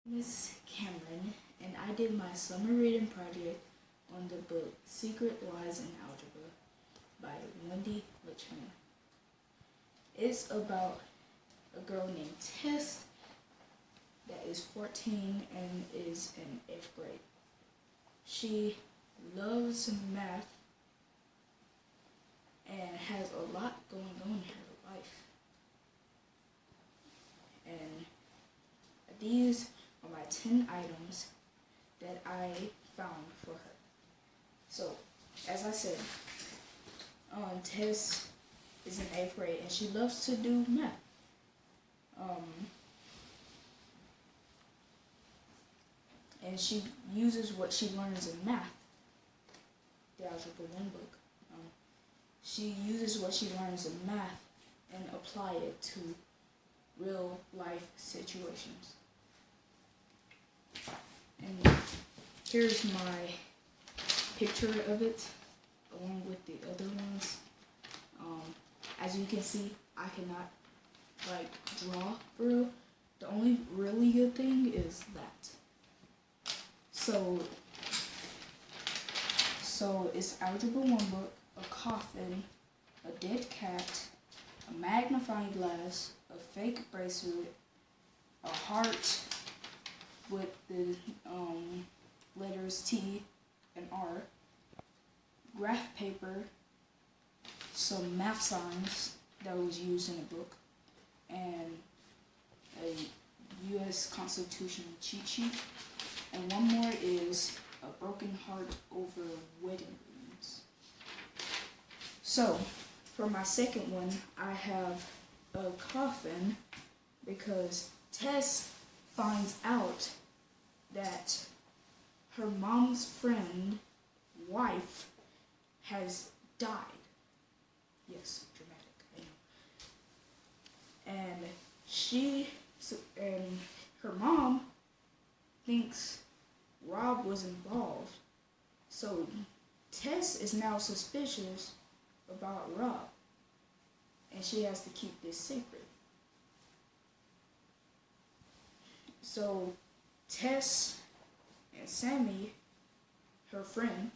Miss Cameron, and I did my summer reading project on the book Secret Lies in Algebra by Wendy Litchman. It's about a girl named Tess that is 14 and is in 8th grade. She loves math and has a lot going on in her life. And these are my 10 items that I found for her. So, as I said, Tess is in 8th grade and she loves to do math. And she uses what she learns in math, the Algebra 1 book. She uses what she learns in math and apply it to real life situations. And here's my picture of it along with the other ones. As you can see, I cannot draw for real. The only really good thing is that. So it's Algebra 1 book, a coffin, a dead cat, a magnifying glass, a fake bracelet, a heart with the letters T and R, graph paper, some math signs that was used in the book, and a U.S. Constitution cheat sheet. And one more is a broken heart over wedding rings. So, for my second one, I have a coffin because Tess finds out that her mom's friend, wife, has died. Yes, dramatic, I know. And her mom thinks Rob was involved. So Tess is now suspicious about Rob, and she has to keep this secret. So Tess and Sammy, her friend,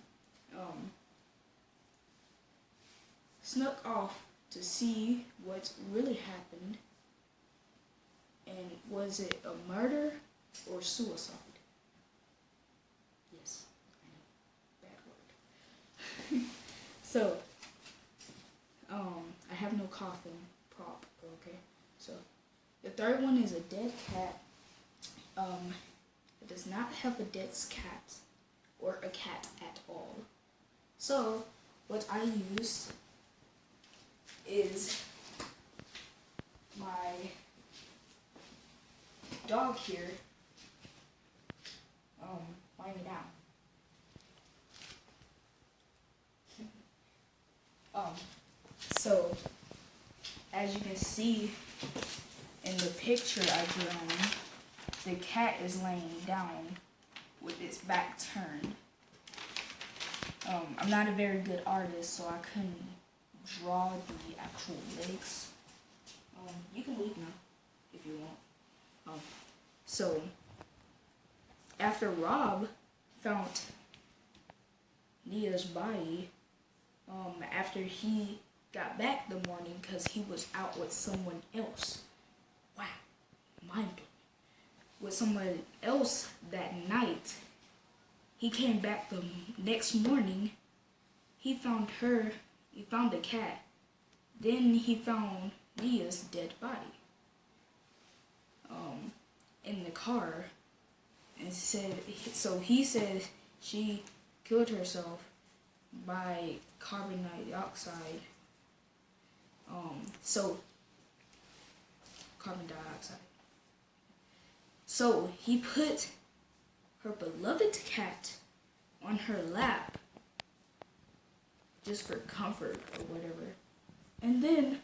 snuck off to see what really happened, and was it a murder or suicide? Yes, I know, bad word. So, I have no coffin prop, okay? So, the third one is a dead cat. It does not have a dead cat or a cat at all. So, what I used is my dog here, lying down. So, as you can see in the picture I drawn, the cat is laying down with its back turned. I'm not a very good artist, so I couldn't draw the actual legs. You can leave now if you want. So, after Rob found Nia's body, after he got back the morning because he was out with someone else. Wow, mind blowing. With someone else that night, he came back the next morning. He found the cat. Then he found Nia's dead body in the car, and he said she killed herself by carbon dioxide. Carbon dioxide. So he put her beloved cat on her lap just for comfort or whatever. And then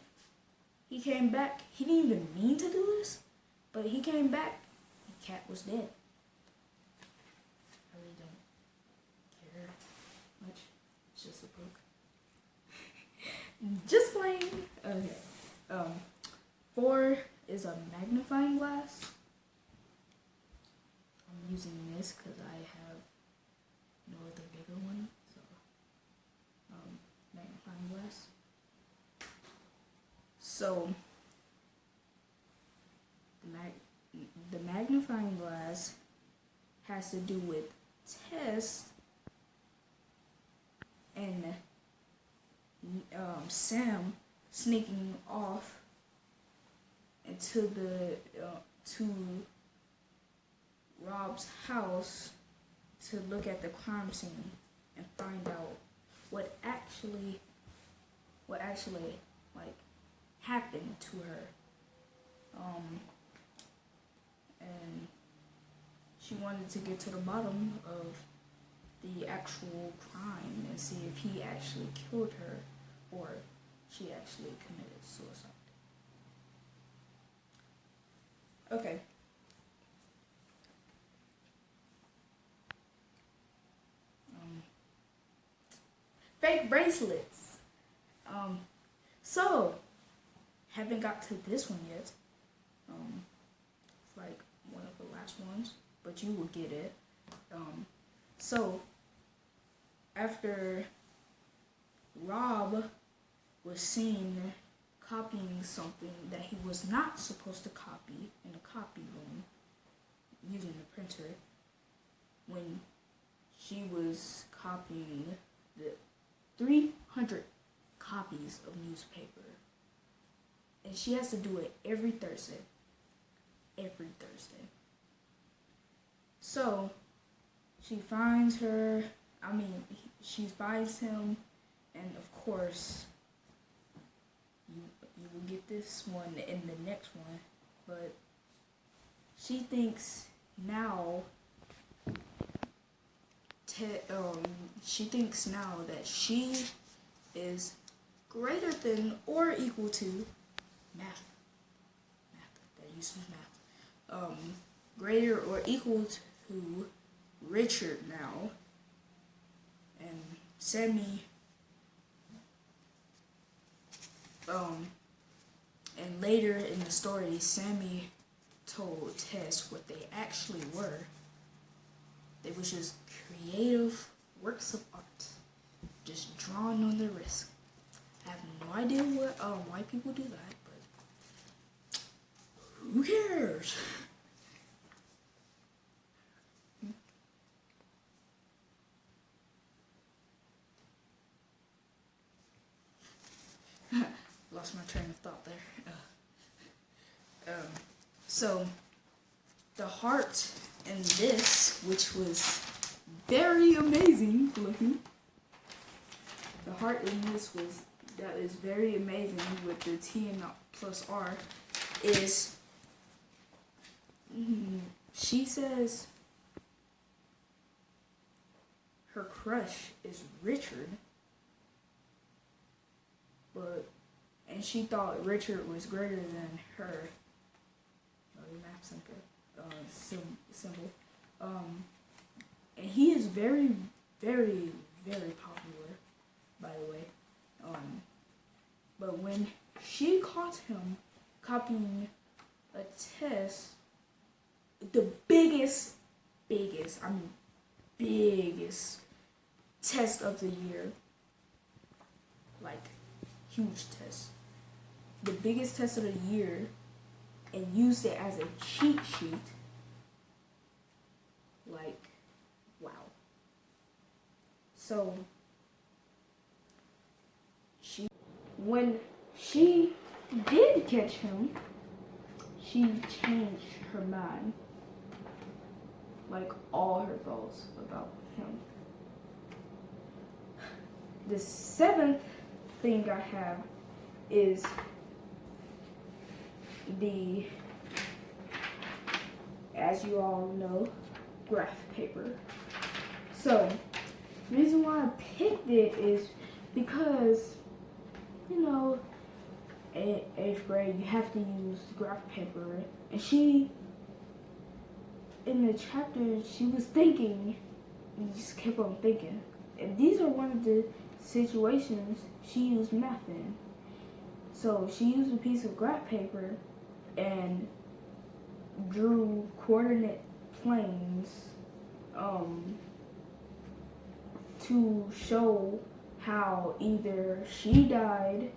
he came back. He didn't even mean to do this, but he came back. The cat was dead. I really don't care much. It's just a book. Just playing. Okay. 4 is a magnifying glass. using this because I have no other bigger one. So, magnifying glass. So, the magnifying glass has to do with Tess and Sam sneaking off into to Rob's house to look at the crime scene and find out what actually like happened to her. And she wanted to get to the bottom of the actual crime and see if he actually killed her or she actually committed suicide. Okay. Fake bracelets. So, haven't got to this one yet. It's like one of the last ones, but you will get it. So, after Rob was seen copying something that he was not supposed to copy in the copy room using the printer, when she was copying the 300 copies of newspaper, and she has to do it every Thursday. So she finds she finds him, and of course you will get this one in the next one, but she thinks now that she is greater than or equal to math that uses math, greater or equal to Richard now, and Sammy, and later in the story, Sammy told Tess what they actually were. They was just creative works of art, just drawn on their wrist. I have no idea why people do that, but who cares? Lost my train of thought there. So the heart in this, which was very amazing looking. The heart in this that is very amazing with the T and plus R is, she says her crush is Richard, and she thought Richard was greater than her. Math symbol. And he is very, very, very popular, by the way. But when she caught him copying a test, the biggest test of the year, like huge test, the biggest test of the year, and used it as a cheat sheet, like, wow. So when she did catch him, she changed her mind, like all her thoughts about him. The seventh thing I have is as you all know, graph paper. So, the reason why I picked it is because, in 8th grade, you have to use graph paper. And she, in the chapter, she was thinking, and just kept on thinking. And these are one of the situations she used math in. So, she used a piece of graph paper and drew coordinate planes to show how either she died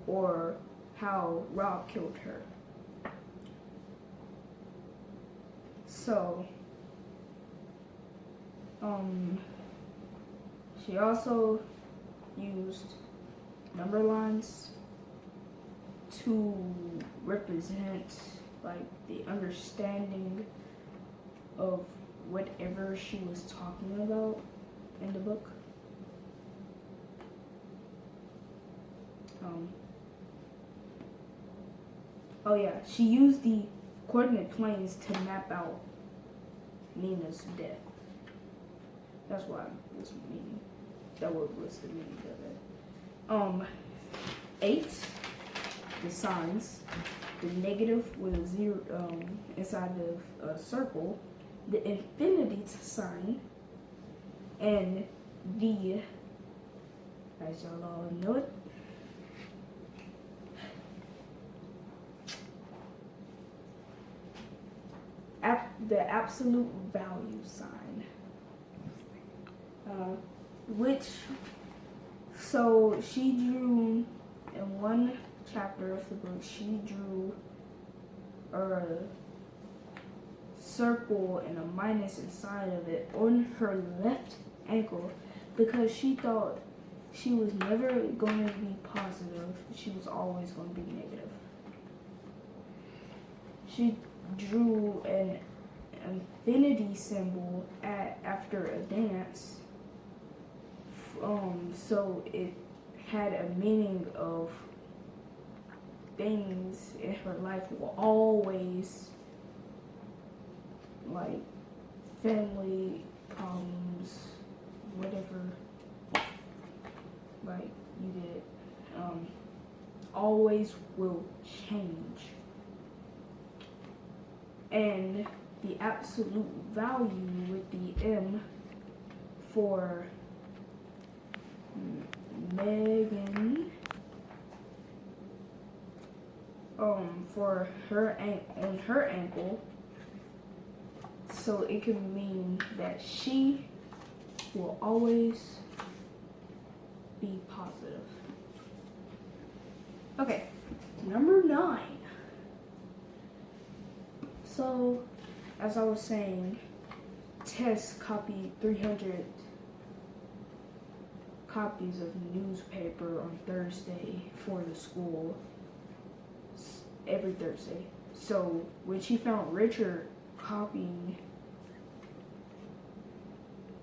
or how Rob killed her. So, she also used number lines to represent like the understanding of whatever she was talking about in the book. Oh yeah, she used the coordinate planes to map out Nina's death. That's why this meaning. That was the meaning of it. 8, the signs. The negative with a 0 inside of a circle. The infinity sign. And the, as y'all all know it, the absolute value sign, so she drew in one chapter of the book, she drew a circle and a minus inside of it on her left ankle because she thought she was never going to be positive, she was always going to be negative. She drew an infinity symbol after a dance, so it had a meaning of things in her life will always, like family problems, whatever, like you get it, always will change. And the absolute value with the M for Megan, for her on her ankle, so it can mean that she will always be positive. Okay, number 9. So, as I was saying, Tess copied 300 copies of newspaper on Thursday for the school, every Thursday. So, when she found Richard copying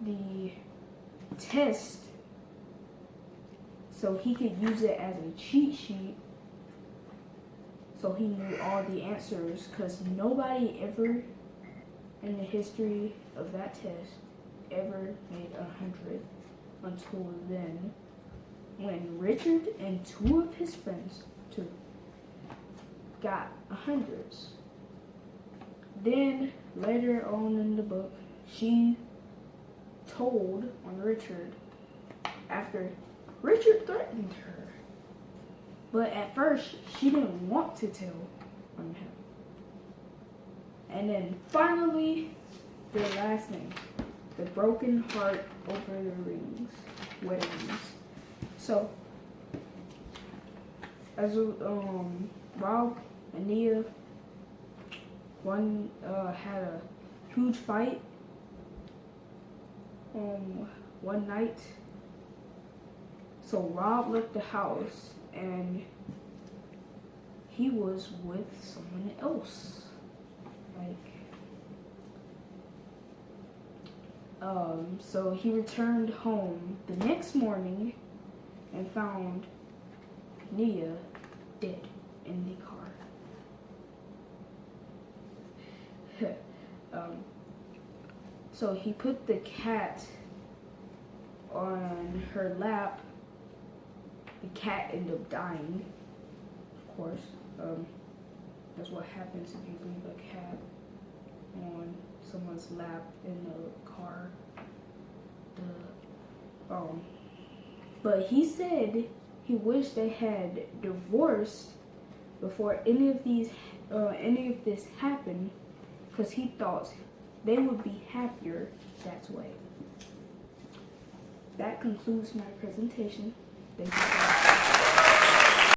the test so he could use it as a cheat sheet, so he knew all the answers, because nobody ever in the history of that test ever made 100 until then, when Richard and 2 of his friends got 100s. Then later on in the book, she told on Richard after Richard threatened her. But at first, she didn't want to tell on him. And then finally, the last thing, the broken heart over the rings, wedding rings. So, as Rob and Nia, one had a huge fight one night. So Rob left the house and he was with someone else. So he returned home the next morning and found Nia dead in the car. So he put the cat on her lap. The cat ended up dying, of course. That's what happens if you leave a cat on someone's lap in a car. But he said he wished they had divorced before any of this happened, because he thought they would be happier that way. That concludes my presentation. Thank you so much.